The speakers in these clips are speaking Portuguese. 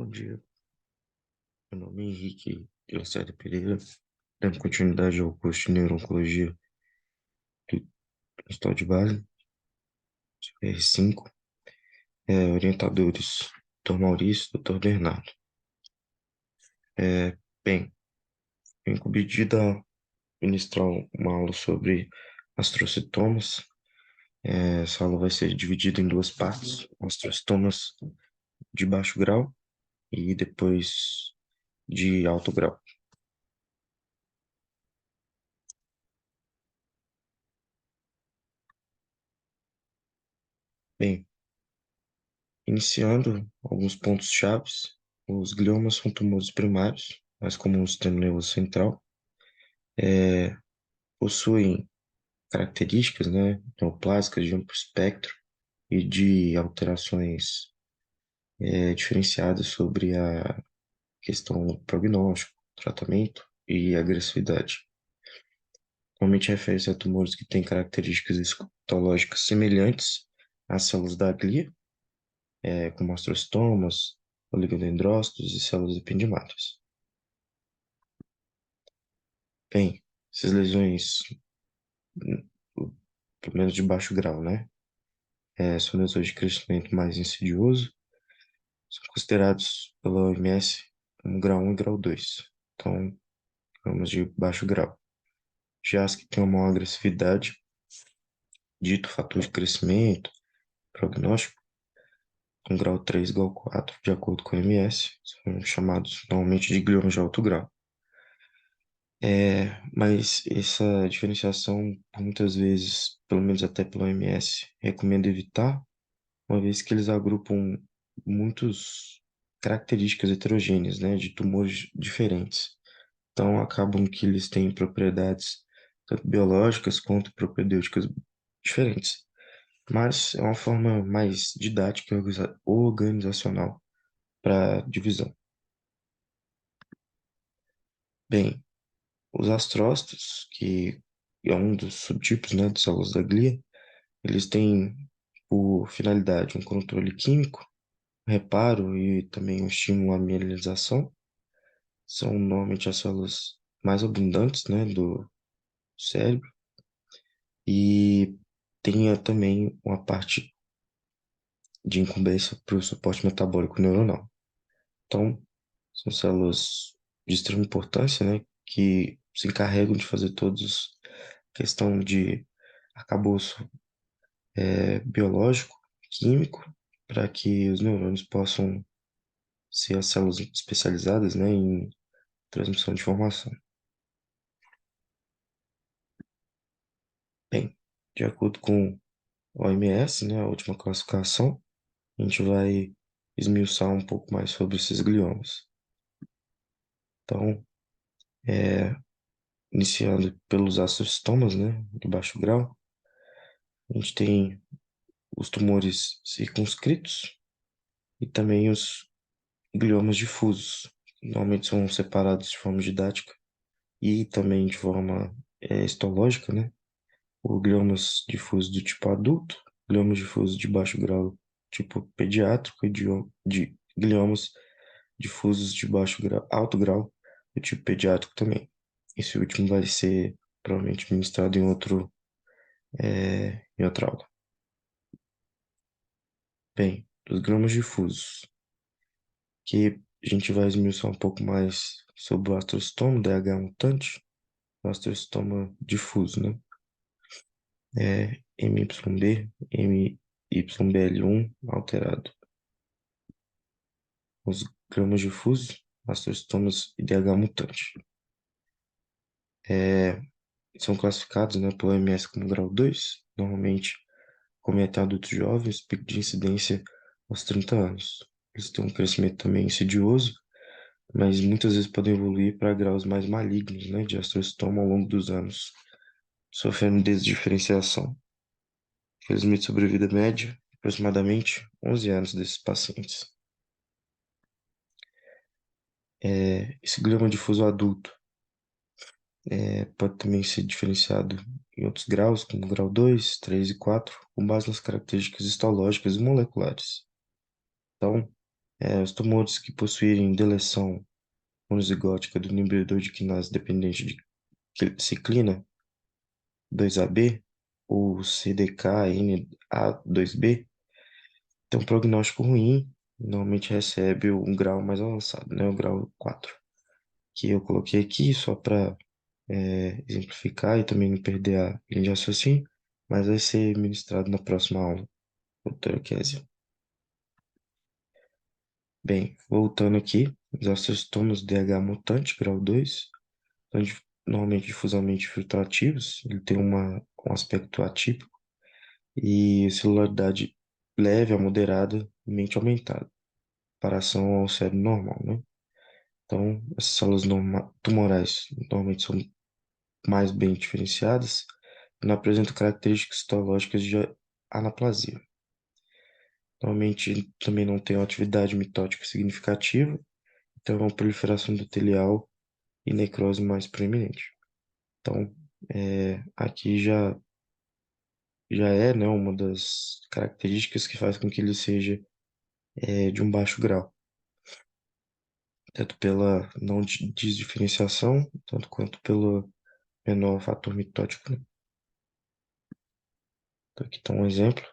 Bom dia, meu nome é Henrique Lacerda Pereira, dando continuidade ao curso de Neuro-Oncologia do Hospital de Base, R5, orientadores Dr. Maurício e Dr. Bernardo. É, bem, eu incumbi a ministrar uma aula sobre astrocitomas. Essa aula vai ser dividida em duas partes, astrocitomas de baixo grau e depois de alto grau. Bem, iniciando alguns pontos chaves, os gliomas são tumores primários, mais comuns do sistema nervoso central, é, possuem características, né, neoplásicas de amplo espectro e de alterações diferenciadas sobre a questão do prognóstico, tratamento e agressividade. Normalmente refere-se a tumores que têm características histológicas semelhantes às células da glia, como astrostomas, oligodendrócitos e células ependimárias. Bem, essas lesões, hum, pelo menos de baixo grau, né? São lesões de crescimento mais insidioso, são considerados pela OMS como grau 1 e grau 2. Então, vamos de baixo grau. Já as que têm uma maior agressividade, dito fator de crescimento, prognóstico, com grau 3 e grau 4, de acordo com a OMS, são chamados normalmente de gliomas de alto grau. Mas essa diferenciação, por muitas vezes, pelo menos até pela OMS, recomenda evitar, uma vez que eles agrupam muitas características heterogêneas, né, de tumores diferentes. Então, acabam que eles têm propriedades tanto biológicas quanto propedêuticas diferentes. Mas é uma forma mais didática e organizacional para divisão. Bem, os astrócitos, que é um dos subtipos, né, de células da glia, eles têm por finalidade um controle químico, reparo e também um estímulo à mielinização. São normalmente as células mais abundantes, né, do cérebro e tem também uma parte de incumbência para o suporte metabólico neuronal. Então, são células de extrema importância, né, que se encarregam de fazer todos questão de arcabouço biológico, químico, para que os neurônios possam ser as células especializadas, né, em transmissão de informação. Bem, de acordo com o OMS, né, a última classificação, a gente vai esmiuçar um pouco mais sobre esses gliomas. Então, iniciando pelos astrostomas, né, de baixo grau, a gente tem os tumores circunscritos e também os gliomas difusos. Normalmente são separados de forma didática e também de forma histológica, né? O gliomas difusos do tipo adulto, gliomas difusos de baixo grau, tipo pediátrico, e de gliomas difusos de baixo grau, alto grau, do tipo pediátrico também. Esse último vai ser provavelmente ministrado em outra aula. Bem, os gliomas difusos, que a gente vai esmiuçar um pouco mais sobre o astrocitoma, DH mutante, o astrocitoma difuso, né? MYB, MYBL1 alterado. Os gramas difusos, astrostomas e DH mutante. São classificados, né, pelo OMS como grau 2, normalmente cometem adultos jovens, pico de incidência aos 30 anos. Eles têm um crescimento também insidioso, mas muitas vezes podem evoluir para graus mais malignos, né, de astrocitoma ao longo dos anos, sofrendo desdiferenciação. Felizmente, sobrevida média, aproximadamente 11 anos desses pacientes. Esse glioma difuso adulto pode também ser diferenciado em outros graus, como grau 2, 3 e 4, com base nas características histológicas e moleculares. Então, Os tumores que possuírem deleção monozigótica do inibidor de quinase dependente de ciclina 2AB ou CDKNA2B tem um prognóstico ruim, normalmente recebe um grau mais avançado, né, o grau 4, que eu coloquei aqui só para exemplificar e também não perder a linha de raciocínio, mas vai ser ministrado na próxima aula, doutora Kézia. Bem, voltando aqui, os osteostomas DH mutante, grau 2 são normalmente difusamente filtrativos, ele tem um aspecto atípico e celularidade leve a moderadamente aumentada, em comparação ao cérebro normal, né? Então, as células tumorais normalmente são mais bem diferenciadas e não apresentam características histológicas de anaplasia. Normalmente também não tem uma atividade mitótica significativa, então é uma proliferação endotelial e necrose mais proeminente. Então, aqui já é, né, uma das características que faz com que ele seja de um baixo grau, tanto pela não desdiferenciação, tanto quanto pelo menor fator mitótico, né? Então, aqui está um exemplo.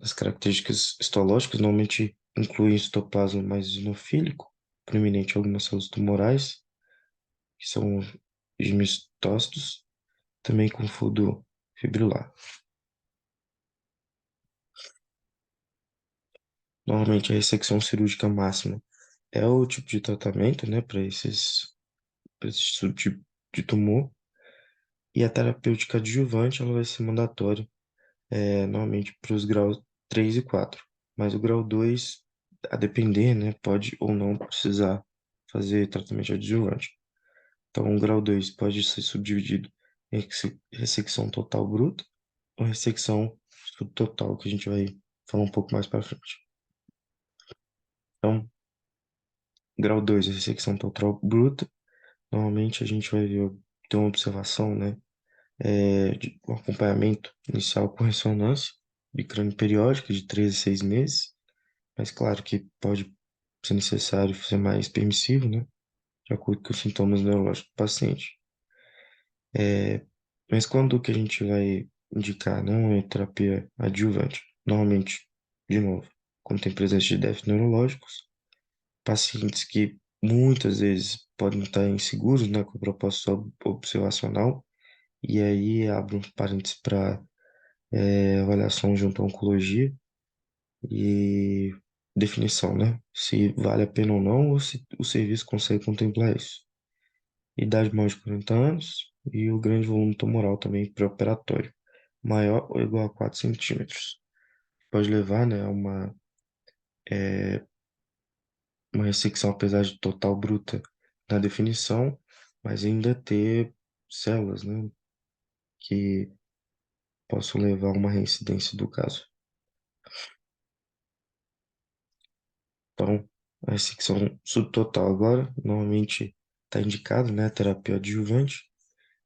As características histológicas normalmente incluem citoplasma mais eosinofílico, proeminente em algumas células tumorais, que são os gemistócitos, também com fundo fibrilar. Normalmente a ressecção cirúrgica máxima é o tipo de tratamento, né, para esse subtipo de tumor, e a terapêutica adjuvante ela vai ser mandatória, normalmente para os graus 3 e 4. Mas o grau 2, a depender, né, pode ou não precisar fazer tratamento adjuvante. Então, o grau 2 pode ser subdividido em ressecção total bruta ou ressecção subtotal, que a gente vai falar um pouco mais para frente. Então, grau 2 é ressecção total bruta. Normalmente a gente vai ter uma observação, né, de um acompanhamento inicial com ressonância de crânio periódica de 3 a 6 meses, mas claro que pode ser necessário ser mais permissivo, né, de acordo com os sintomas neurológicos do paciente. Mas quando que a gente vai indicar, né, uma terapia adjuvante? Normalmente, de novo, quando tem presença de déficits neurológicos, pacientes que muitas vezes podem estar inseguros, né, com a proposta observacional, e aí abro um parênteses para avaliação junto à oncologia e definição, né, se vale a pena ou não, ou se o serviço consegue contemplar isso. Idade maior de 40 anos e o grande volume tumoral também pré-operatório, maior ou igual a 4 centímetros. Pode levar, né, a uma ressecção, apesar de total bruta na definição, mas ainda ter células, né, que possam levar a uma reincidência do caso. Então, a ressecção subtotal agora, normalmente está indicado, né, a terapia adjuvante.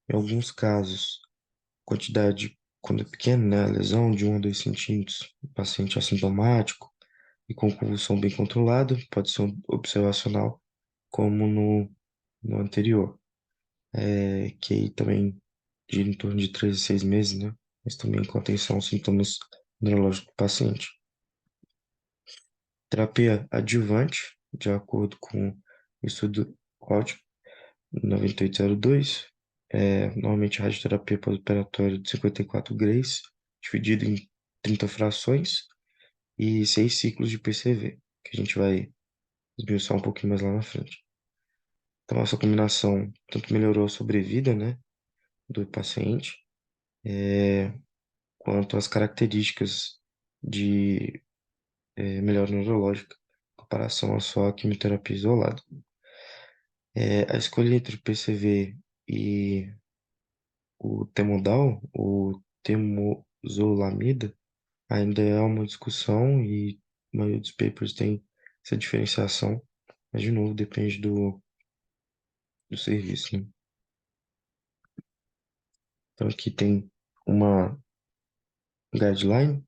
Em alguns casos, quantidade, quando é pequena, né, a lesão de 1 a 2 centímetros, paciente assintomático e com convulsão bem controlada, pode ser um observacional, como no anterior, que aí também gira em torno de 3 a 6 meses, né, mas também com atenção aos sintomas neurológicos do paciente. Terapia adjuvante, de acordo com o estudo COD 9802, normalmente radioterapia pós-operatória de 54 grays, dividido em 30 frações e 6 ciclos de PCV, que a gente vai esmiuçar um pouquinho mais lá na frente. Então, essa combinação tanto melhorou a sobrevida, né, do paciente, quanto as características de melhora neurológica, em comparação a só a quimioterapia isolada. A escolha entre o PCV e o Temodal, ou temozolamida, ainda é uma discussão e a maioria dos papers tem essa diferenciação, mas de novo depende do serviço, né? Então aqui tem uma guideline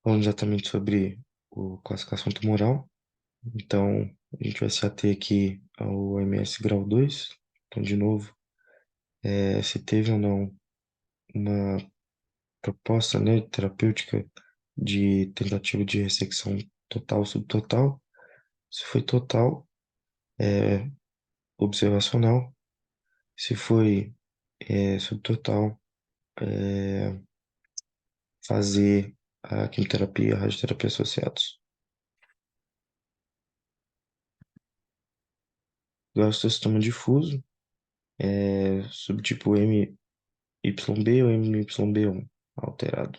falando exatamente sobre o classificação tumoral. Então, a gente vai se ater aqui ao MS grau 2. Então, de novo, se teve ou não uma proposta, né, terapêutica de tentativa de ressecção total ou subtotal. Se foi total, é observacional. Se foi subtotal, é fazer a quimioterapia, a radioterapia associados. Glioblastoma difuso, subtipo MYB ou MYB1 alterado.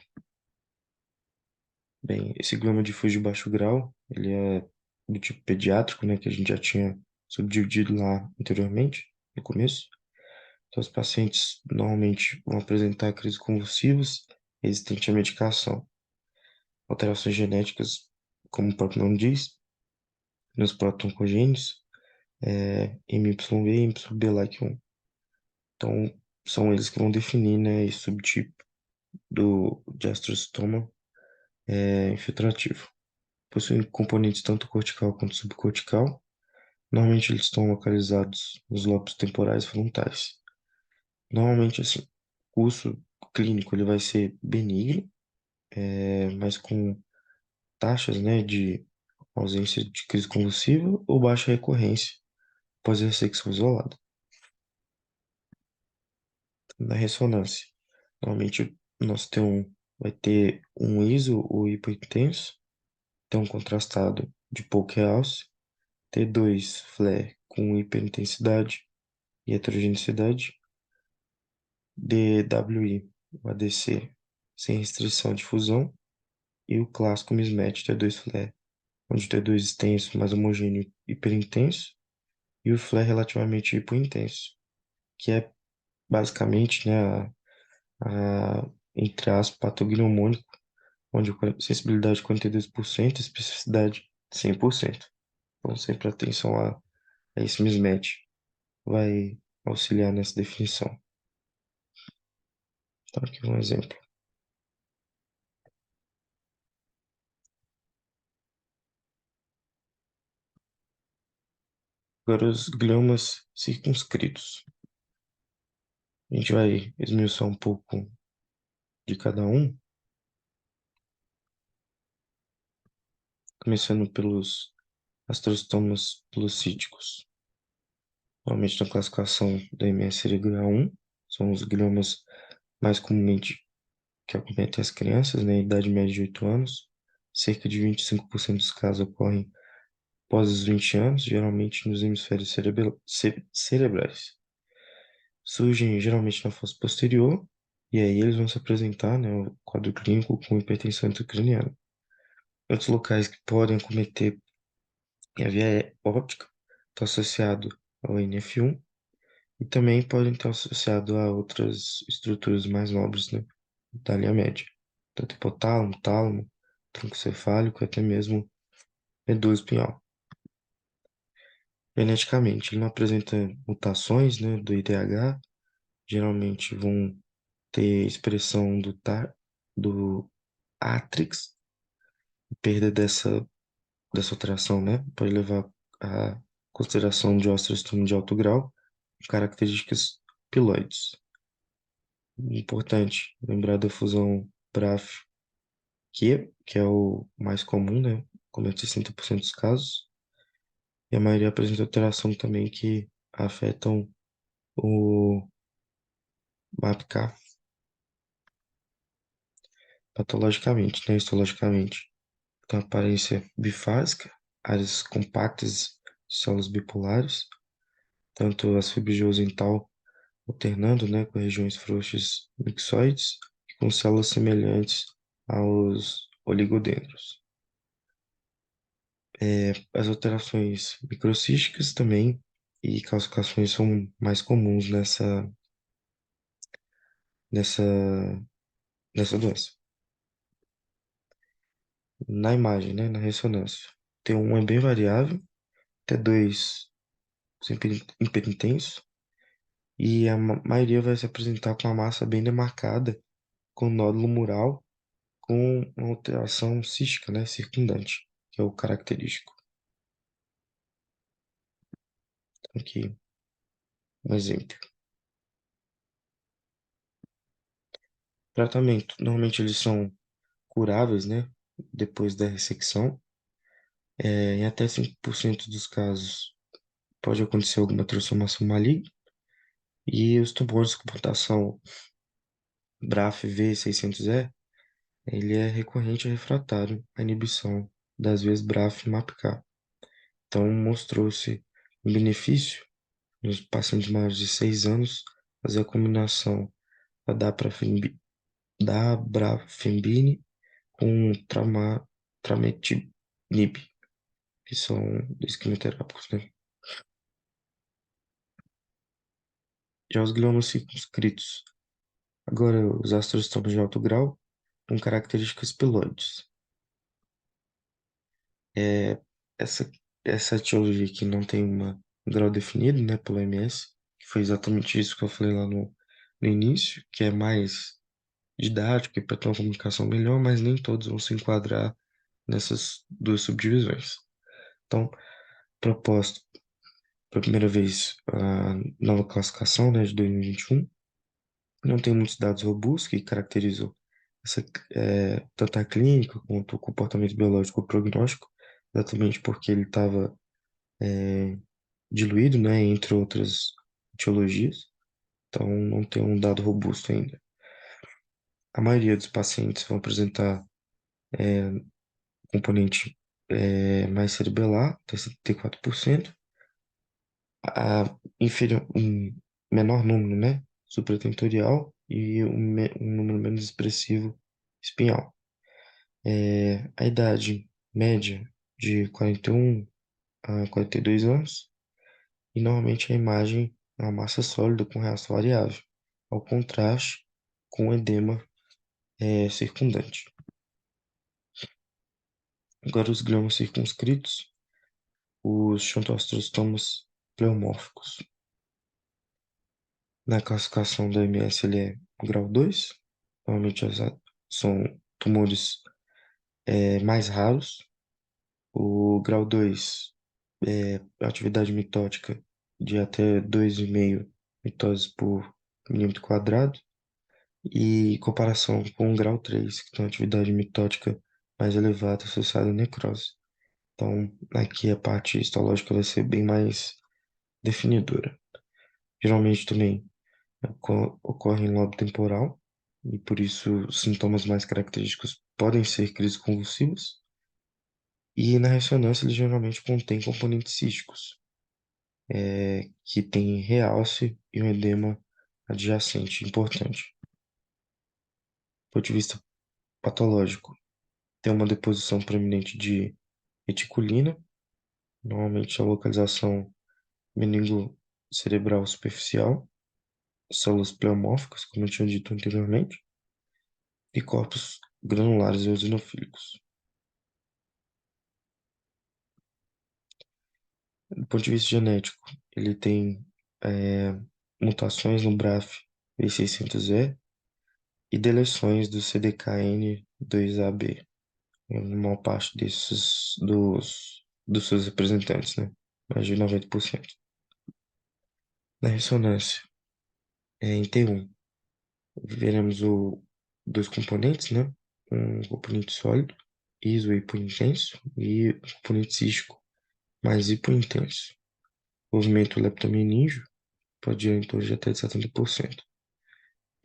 Bem, esse glioma difuso de baixo grau, ele é do tipo pediátrico, né, que a gente já tinha subdividido lá anteriormente, no começo. Então, os pacientes normalmente vão apresentar crises convulsivas resistentes à medicação. Alterações genéticas, como o próprio nome diz, nos proto-oncogenes, MYB e MYB-like1. Então, são eles que vão definir, né, esse subtipo de astrocitoma infiltrativo. Possuem componentes tanto cortical quanto subcortical. Normalmente eles estão localizados nos lobos temporais frontais. Normalmente, assim, o curso clínico ele vai ser benigno, mas com taxas, né, de ausência de crise convulsiva ou baixa recorrência após a ressecção isolada. Na ressonância, normalmente nós vai ter um ISO ou hipointenso, tem um contrastado de pouco realce, T2 flare com hiperintensidade e heterogeneidade, DWI, o ADC, sem restrição de fusão, e o clássico mismatch T2 flare, onde o T2 extenso mais homogêneo hiperintenso e o flare relativamente hipointenso, que é basicamente, né, entre aspas, patognomônico, onde a sensibilidade 42%, especificidade 100%. Então, sempre atenção a esse mismatch, vai auxiliar nessa definição. Então, aqui um exemplo. Agora, os gliomas circunscritos. A gente vai esmiuçar um pouco de cada um, começando pelos astrostomas pilocíticos. Normalmente, na classificação da MS seria grau 1, são os gliomas mais comumente que acometem as crianças, né, idade média de 8 anos. Cerca de 25% dos casos ocorrem após os 20 anos, geralmente nos hemisférios cerebrais. Surgem geralmente na fossa posterior, e aí eles vão se apresentar, né, o quadro clínico com hipertensão intracraniana. Outros locais que podem acometer a via óptica estão associados ao NF1 e também podem estar associados a outras estruturas mais nobres, né, da linha média. Tanto hipotálamo, tálamo, tronco cefálico, até mesmo medula espinhal. Geneticamente, ele não apresenta mutações, né, do IDH, geralmente vão ter expressão do Atrix, perda dessa alteração, né, pode levar à consideração de osteostroma de alto grau, características piloides. Importante lembrar da fusão BRAF-Q, que é o mais comum, né, comete 60% dos casos, e a maioria apresenta alteração também que afetam o MAPK patologicamente, né, histologicamente. Então, aparência bifásica, áreas compactas de células bipolares, tanto as fibras de Rosenthal alternando, né, com regiões frouxas mixoides, com células semelhantes aos oligodendros. As alterações microcísticas também e calcificações são mais comuns nessa, nessa doença. Na imagem, né, na ressonância, T1 é bem variável, T2 sempre hiperintenso, e a maioria vai se apresentar com a massa bem demarcada, com nódulo mural, com uma alteração cística, né, circundante, que é o característico. Aqui, um exemplo. Tratamento. Normalmente eles são curáveis, né, depois da ressecção. Em até 5% dos casos pode acontecer alguma transformação maligna. E os tumores com mutação BRAF V600E, ele é recorrente e refratário à inibição das vias BRAF e MAPK. Então, mostrou-se um benefício nos pacientes maiores de 6 anos fazer a combinação da dabrafenibine com trametinib, que são dois quimioterápicos, né? Já os gliomas circunscritos. Agora, os astrostomas de alto grau com características peloides. É, essa, essa etiologia aqui não tem um grau definido, né, pelo OMS, que foi exatamente isso que eu falei lá no início, que é mais didático e para ter uma comunicação melhor, mas nem todos vão se enquadrar nessas duas subdivisões. Então, proposto pela primeira vez a nova classificação, né, de 2021, não tem muitos dados robustos que caracterizam essa, tanto a clínica quanto o comportamento biológico e o prognóstico, exatamente porque ele estava diluído, né, entre outras etiologias, então não tem um dado robusto ainda. A maioria dos pacientes vão apresentar componente mais cerebelar, até 74%, um menor número, né, supratentorial e um número menos expressivo espinhal. A idade média de 41 a 42 anos, e normalmente a imagem é uma massa sólida com reação variável, ao contraste com o edema circundante. Agora, os gliomas circunscritos, os xantostrostomas pleomórficos. Na classificação da OMS, ele é grau 2. Normalmente são tumores mais raros. O grau 2 é atividade mitótica de até 2,5 mitoses por milímetro quadrado. E em comparação com o grau 3 que tem uma atividade mitótica mais elevada associada à necrose. Então, aqui a parte histológica vai ser bem mais definidora. Geralmente também ocorre em lobo temporal, e por isso os sintomas mais característicos podem ser crises convulsivas. E na ressonância eles geralmente contêm componentes císticos, que tem realce e um edema adjacente importante. Do ponto de vista patológico, tem uma deposição proeminente de reticulina, normalmente a localização meningo-cerebral superficial, células pleomórficas, como eu tinha dito anteriormente, e corpos granulares eosinofílicos. Do ponto de vista genético, ele tem é, mutações no BRAF V600E e deleções do CDKN2AB, em uma parte dos seus representantes, né? Mais de 90%. Na ressonância, em T1, veremos dois componentes, né? Um componente sólido, iso hipointenso, e um componente cístico, mais hipointenso. O movimento leptomeníngeo pode ir em torno de até 70%.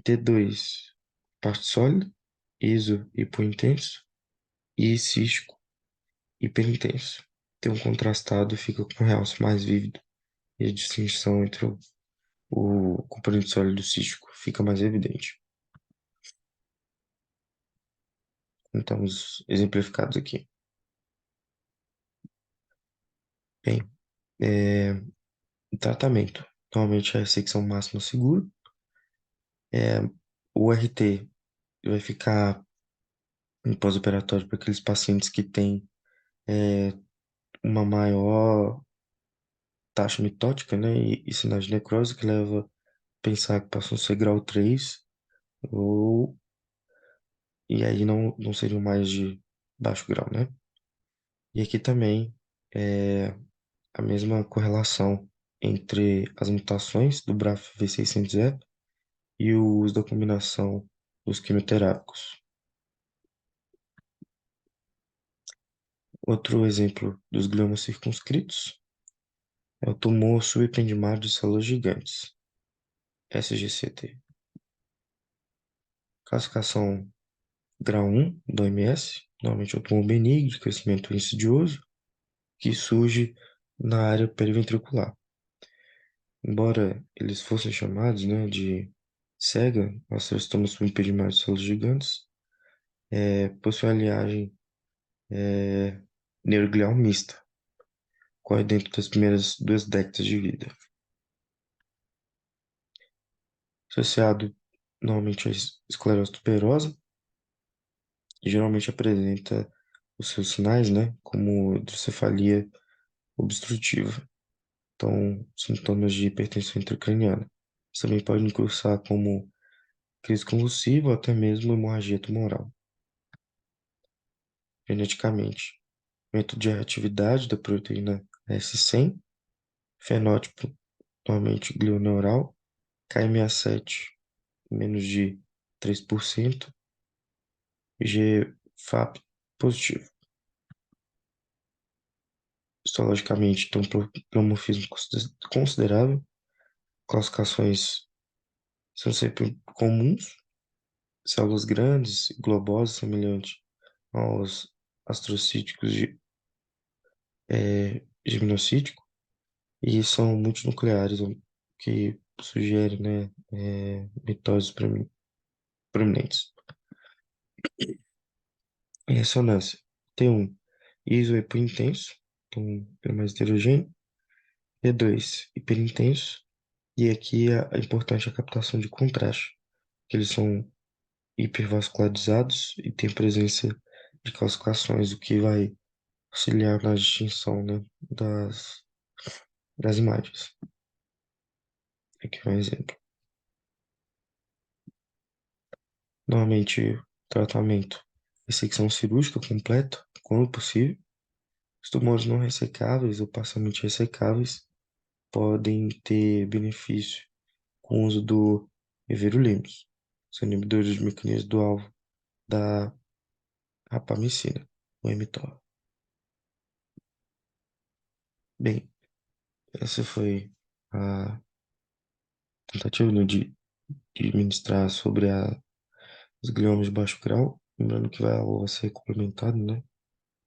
T2, parte sólida, iso hipointenso, e cístico hiperintenso. Tem um contrastado fica com realce mais vívido, e a distinção entre o componente sólido e o cístico fica mais evidente. Então, os exemplificados aqui. Bem, é, tratamento. Normalmente a ressecção máxima segura. É, o RT vai ficar em pós-operatório para aqueles pacientes que têm uma maior taxa mitótica, né, e sinais de necrose, que leva a pensar que passam a ser grau 3 ou e aí não seriam mais de baixo grau, né? E aqui também é a mesma correlação entre as mutações do BRAF V600E e o uso da combinação dos quimioterápicos. Outro exemplo dos gliomas circunscritos é o tumor subependimário de células gigantes, SGCT. Classificação grau 1 da OMS, normalmente é um tumor benigno de crescimento insidioso que surge na área periventricular. Embora eles fossem chamados, né, de SEGA, osteostomas subimpedimários de células gigantes, possui a linhagem neuroglial mista, ocorre dentro das primeiras 2 décadas de vida. Associado normalmente à esclerose tuberosa, e geralmente apresenta os seus sinais, né, como hidrocefalia obstrutiva, então sintomas de hipertensão intracraniana. Isso também pode cursar como crise convulsiva ou até mesmo hemorragia tumoral. Geneticamente, aumento de reatividade da proteína S100, fenótipo normalmente glioneural, KMA7 menos de 3%, GFAP positivo. Histologicamente, tem um pleomorfismo considerável, classificações são sempre comuns, células grandes, globosas, semelhante aos astrocíticos giminocítico, e são multinucleares, o que sugere, né, mitoses proeminentes. Em ressonância, T1, isohipointenso, então é mais heterogêneo, T2, hiperintenso, e aqui é importante a captação de contraste, que eles são hipervascularizados e têm presença de calcificações, o que vai auxiliar na distinção, né, das imagens. Aqui é um exemplo. Normalmente, tratamento, ressecção cirúrgica completa, quando possível. Os tumores não ressecáveis ou parcialmente ressecáveis podem ter benefício com o uso do everolimus, são inibidores de mecanismo do alvo da rapamicina, o mTOR. Bem, essa foi a tentativa, né, de ministrar sobre os gliomas de baixo grau, lembrando que vai ser complementado, né,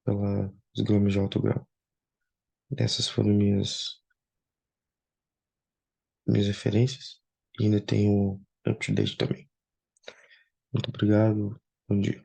pelos gliomas de alto grau. Essas foram minhas referências e ainda tenho up-to-date também. Muito obrigado, bom dia.